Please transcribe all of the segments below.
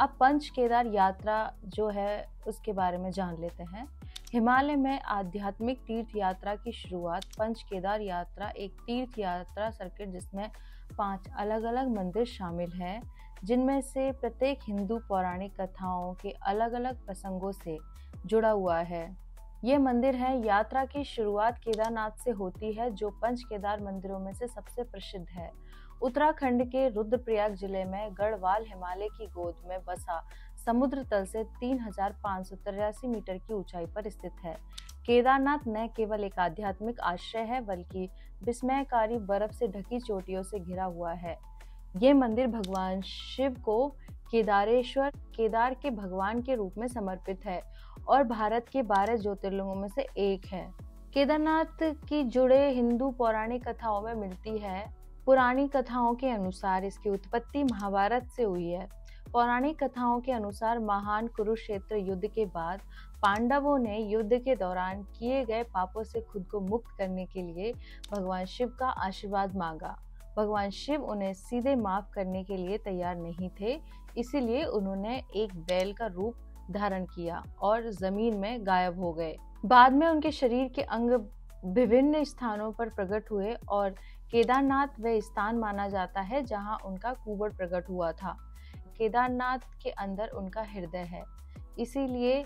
अब पंच केदार यात्रा जो है उसके बारे में जान लेते हैं। हिमालय में आध्यात्मिक तीर्थ यात्रा की शुरुआत पंच केदार यात्रा एक तीर्थ यात्रा सर्किट जिसमें 5 अलग अलग मंदिर शामिल हैं, जिनमें से प्रत्येक हिंदू पौराणिक कथाओं के अलग अलग प्रसंगों से जुड़ा हुआ है। ये मंदिर है। यात्रा की शुरुआत केदारनाथ से होती है, जो पंच केदार मंदिरों में से सबसे प्रसिद्ध है। उत्तराखंड के रुद्रप्रयाग जिले में गढ़वाल हिमालय की गोद में बसा समुद्र तल से 3,583 मीटर की ऊंचाई पर स्थित है। केदारनाथ न केवल एक आध्यात्मिक आश्रय है, बल्कि विस्मयकारी बर्फ से ढकी चोटियों से घिरा हुआ है। ये मंदिर भगवान शिव को केदारेश्वर, केदार के भगवान के रूप में समर्पित है और भारत के 12 ज्योतिर्लिंगों में से एक है। केदारनाथ की जुड़े हिंदू पौराणिक कथाओं में मिलती है। पुरानी कथाओं के अनुसार इसकी उत्पत्ति महाभारत से हुई है। पौराणिक कथाओं के अनुसार महान कुरुक्षेत्र युद्ध के बाद पांडवों ने युद्ध के दौरान किए गए पापों से खुद को मुक्त करने के लिए भगवान शिव का आशीर्वाद मांगा। भगवान शिव उन्हें सीधे माफ करने के लिए तैयार नहीं थे, इसीलिए उन्होंने एक बैल का रूप धारण किया और जमीन में गायब हो गए। बाद में उनके शरीर के अंग विभिन्न स्थानों पर प्रकट हुए और केदारनाथ वह स्थान माना जाता है जहां उनका कुबड़ प्रकट हुआ था। केदारनाथ के अंदर उनका हृदय है, इसीलिए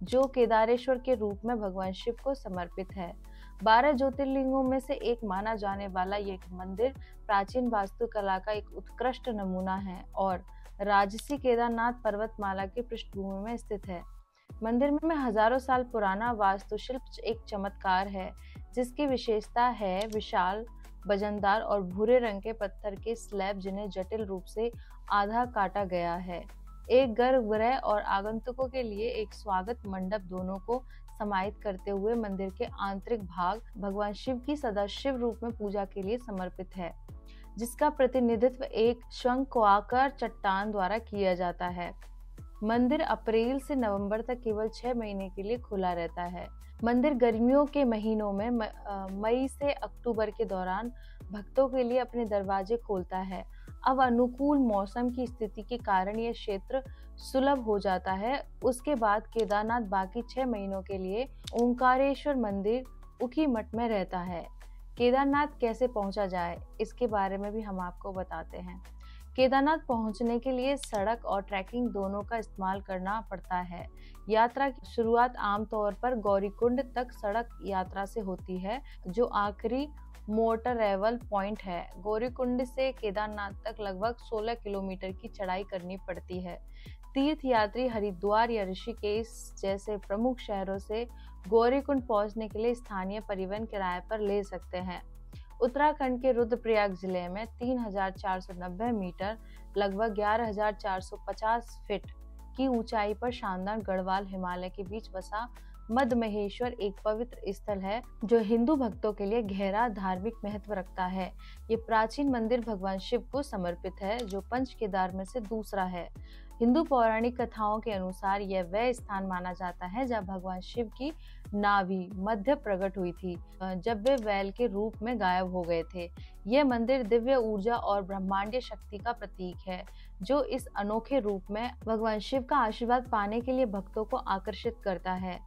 जो केदारेश्वर के रूप में भगवान शिव को समर्पित है। 12 ज्योतिर्लिंगों में से एक माना जाने वाला ये मंदिर प्राचीन वास्तुकला का एक उत्कृष्ट नमूना है और राजसी केदारनाथ पर्वतमाला की पृष्ठभूमि में स्थित है। मंदिर में हजारों साल पुराना वास्तुशिल्प एक चमत्कार है, जिसकी विशेषता है विशाल, वजनदार और भूरे रंग के पत्थर के स्लैब, जिन्हें जटिल रूप से आधा काटा गया है। एक गर्भगृह और आगंतुकों के लिए एक स्वागत मंडप दोनों को समाहित करते हुए मंदिर के आंतरिक भाग भगवान शिव की सदाशिव रूप में पूजा के लिए समर्पित है, जिसका प्रतिनिधित्व एक शंक्वाकार चट्टान द्वारा किया जाता है। मंदिर अप्रैल से नवंबर तक केवल 6 महीने के लिए खुला रहता है। मंदिर गर्मियों के महीनों में मई से अक्टूबर के दौरान भक्तों के लिए अपने दरवाजे खोलता है। अब अनुकूल मौसम की स्थिति के कारण यह क्षेत्र सुलभ हो जाता है। उसके बाद केदारनाथ बाकी 6 महीनों के लिए ओंकारेश्वर मंदिर ऊखीमठ में रहता है। केदारनाथ कैसे पहुंचा जाए, इसके बारे में भी हम आपको बताते हैं। केदारनाथ पहुंचने के लिए सड़क और ट्रैकिंग दोनों का इस्तेमाल करना पड़ता है। यात्रा की शुरुआत आमतौर पर गौरीकुंड तक सड़क यात्रा से होती है, जो आखिरी मोटरएबल पॉइंट है। गौरीकुंड से केदारनाथ तक लगभग 16 किलोमीटर की चढ़ाई करनी पड़ती है। तीर्थ यात्री हरिद्वार या ऋषिकेश जैसे प्रमुख शहरों से गौरीकुंड पहुंचने के लिए स्थानीय परिवहन किराए पर ले सकते हैं। उत्तराखंड के रुद्रप्रयाग जिले में 3,490 मीटर लगभग 11,450 फीट की ऊंचाई पर शानदार गढ़वाल हिमालय के बीच बसा मद महेश्वर एक पवित्र स्थल है, जो हिंदू भक्तों के लिए गहरा धार्मिक महत्व रखता है। ये प्राचीन मंदिर भगवान शिव को समर्पित है, जो पंच केदार में से दूसरा है। हिंदू पौराणिक कथाओं के अनुसार यह वह स्थान माना जाता है जहाँ भगवान शिव की नाभि मध्य प्रकट हुई थी, जब वे बैल के रूप में गायब हो गए थे। यह मंदिर दिव्य ऊर्जा और ब्रह्मांडीय शक्ति का प्रतीक है, जो इस अनोखे रूप में भगवान शिव का आशीर्वाद पाने के लिए भक्तों को आकर्षित करता है।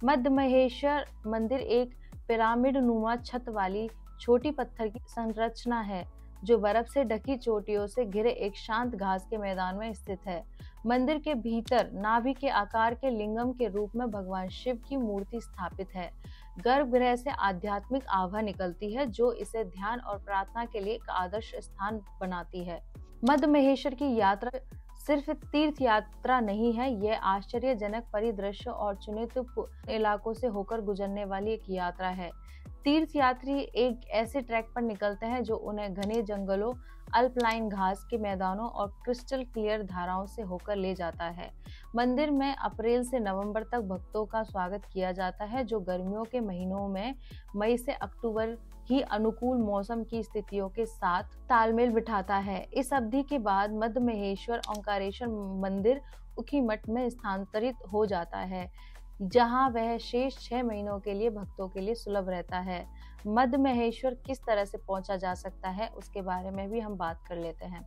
मद महेश्वर मंदिर एक पिरामिड नुमा छत वाली छोटी पत्थर की संरचना है, जो बर्फ से ढकी चोटियों से घिरे एक शांत घास के मैदान में स्थित है। मंदिर के भीतर नाभि के आकार के लिंगम के रूप में भगवान शिव की मूर्ति स्थापित है। गर्भगृह से आध्यात्मिक आभा निकलती है, जो इसे ध्यान और प्रार्थना के लिए एक आदर्श स्थान बनाती है। मद महेश्वर की यात्रा सिर्फ तीर्थ यात्रा नहीं है, यह आश्चर्यजनक परिदृश्य और चुनित इलाकों से होकर गुजरने वाली एक यात्रा है। तीर्थ यात्री एक ऐसे ट्रैक पर निकलते हैं जो उन्हें घने जंगलों, अल्पलाइन घास के मैदानों और क्रिस्टल क्लियर धाराओं से होकर ले जाता है। मंदिर में अप्रैल से नवंबर तक भक्तों का स्वागत किया जाता है, जो गर्मियों के महीनों में मई से अक्टूबर ही अनुकूल मौसम की स्थितियों के साथ तालमेल बिठाता है। इस अवधि के बाद मद महेश्वर ओंकारेश्वर मंदिर ऊखीमठ में स्थानांतरित हो जाता है, जहां वह शेष 6 महीनों के लिए भक्तों के लिए सुलभ रहता है। मद महेश्वर किस तरह से पहुंचा जा सकता है, उसके बारे में भी हम बात कर लेते हैं।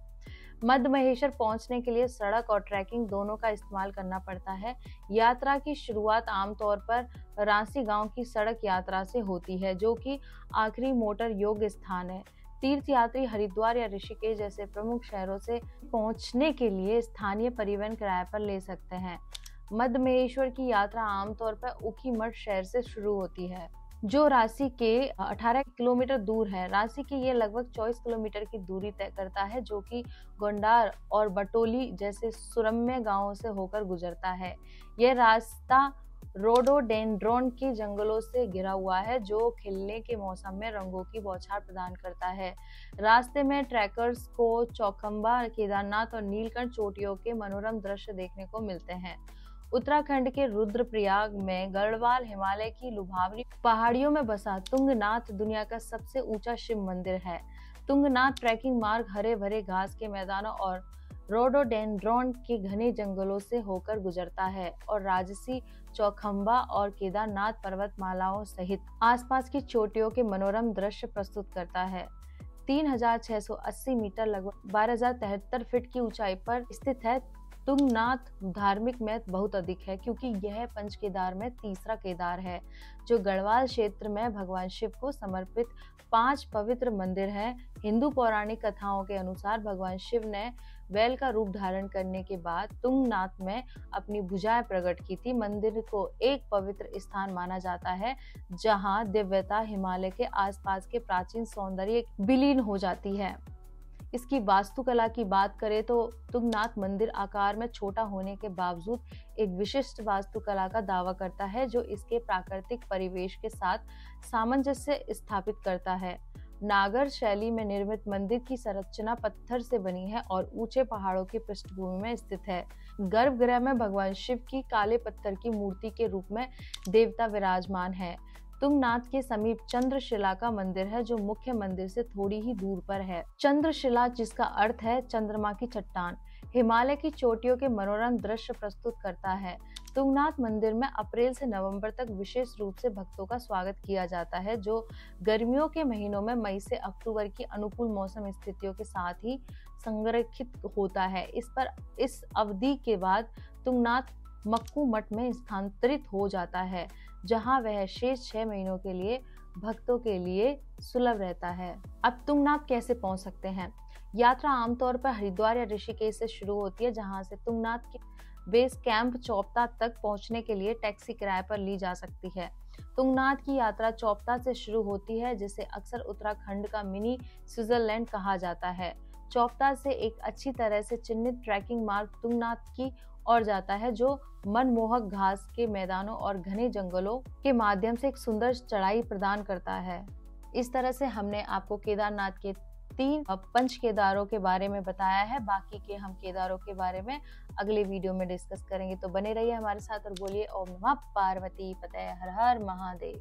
मध्य महेश्वर पहुंचने के लिए सड़क और ट्रैकिंग दोनों का इस्तेमाल करना पड़ता है। यात्रा की शुरुआत आमतौर पर रांसी गांव की सड़क यात्रा से होती है, जो कि आखिरी मोटर योग्य स्थान है। तीर्थयात्री हरिद्वार या ऋषिकेश जैसे प्रमुख शहरों से पहुंचने के लिए स्थानीय परिवहन किराए पर ले सकते हैं। मध्य महेश्वर की यात्रा आमतौर पर ऊखीमठ शहर से शुरू होती है, जो रांची के 18 किलोमीटर दूर है। रांची के ये लगभग 24 किलोमीटर की दूरी तय करता है, जो कि गोंडार और बटोली जैसे सुरम्य गांवों से होकर गुजरता है। यह रास्ता रोडोडेंड्रॉन के जंगलों से घिरा हुआ है, जो खिलने के मौसम में रंगों की बौछार प्रदान करता है। रास्ते में ट्रैकर्स को चौखंबा, केदारनाथ और नीलकंठ चोटियों के मनोरम दृश्य देखने को मिलते हैं। उत्तराखंड के रुद्रप्रयाग में गढ़वाल हिमालय की लुभावनी पहाड़ियों में बसा तुंगनाथ दुनिया का सबसे ऊंचा शिव मंदिर है। तुंगनाथ ट्रैकिंग मार्ग हरे भरे घास के मैदानों और रोडोडेंड्रॉन के घने जंगलों से होकर गुजरता है और राजसी, चौखंबा और केदारनाथ पर्वतमालाओं सहित आसपास की चोटियों के मनोरम दृश्य प्रस्तुत करता है। 3680 मीटर लगभग 12,073 फीट की ऊंचाई पर स्थित है। तुंगनाथ धार्मिक महत्व बहुत अधिक है, क्योंकि यह पंच केदार में तीसरा केदार है, जो गढ़वाल क्षेत्र में भगवान शिव को समर्पित 5 पवित्र मंदिर है। हिंदू पौराणिक कथाओं के अनुसार भगवान शिव ने बैल का रूप धारण करने के बाद तुंगनाथ में अपनी भुजाएं प्रकट की थी। मंदिर को एक पवित्र स्थान माना जाता है, जहां दिव्यता हिमालय के आसपास के प्राचीन सौंदर्य विलीन हो जाती है। इसकी वास्तुकला की बात करें तो तुंगनाथ मंदिर आकार में छोटा होने के बावजूद एक विशिष्ट वास्तुकला का दावा करता है, जो इसके प्राकृतिक परिवेश के साथ सामंजस्य स्थापित करता है। नागर शैली में निर्मित मंदिर की संरचना पत्थर से बनी है और ऊंचे पहाड़ों की पृष्ठभूमि में स्थित है। गर्भगृह में भगवान शिव की काले पत्थर की मूर्ति के रूप में देवता विराजमान है। तुंगनाथ के समीप चंद्रशिला का मंदिर है, जो मुख्य मंदिर से थोड़ी ही दूर पर है। चंद्रशिला, जिसका अर्थ है चंद्रमा की चट्टान, हिमालय की चोटियों के मनोरम दृश्य प्रस्तुत करता है। तुंगनाथ मंदिर में अप्रैल से नवंबर तक विशेष रूप से भक्तों का स्वागत किया जाता है, जो गर्मियों के महीनों में मई से अक्टूबर की अनुकूल मौसम स्थितियों के साथ ही संरक्षित होता है। इस अवधि के बाद तुंगनाथ मक्कू मठ में स्थानांतरित हो जाता है, जहां वह शेष 6 महीनों के लिए भक्तों के लिए सुलभ रहता है। अब तुंगनाथ कैसे पहुंच सकते हैं? यात्रा आमतौर पर हरिद्वार या ऋषिकेश से शुरू होती है, जहां से तुंगनाथ के बेस कैंप चौपता तक पहुंचने के लिए टैक्सी किराए पर ली जा सकती है। तुंगनाथ की यात्रा चौपता से शुरू होती है, जिसे अक्सर उत्तराखंड का मिनी स्विट्जरलैंड कहा जाता है। चौपता से एक अच्छी तरह से चिन्हित ट्रैकिंग मार्ग तुंगनाथ की ओर जाता है, जो मनमोहक घास के मैदानों और घने जंगलों के माध्यम से एक सुंदर चढ़ाई प्रदान करता है। इस तरह से हमने आपको केदारनाथ के 3 पंच केदारों के बारे में बताया है। बाकी के हम केदारों के बारे में अगले वीडियो में डिस्कस करेंगे, तो बने रहिए हमारे साथ और बोलिए ओम नमः पार्वती पतये हर हर महादेव।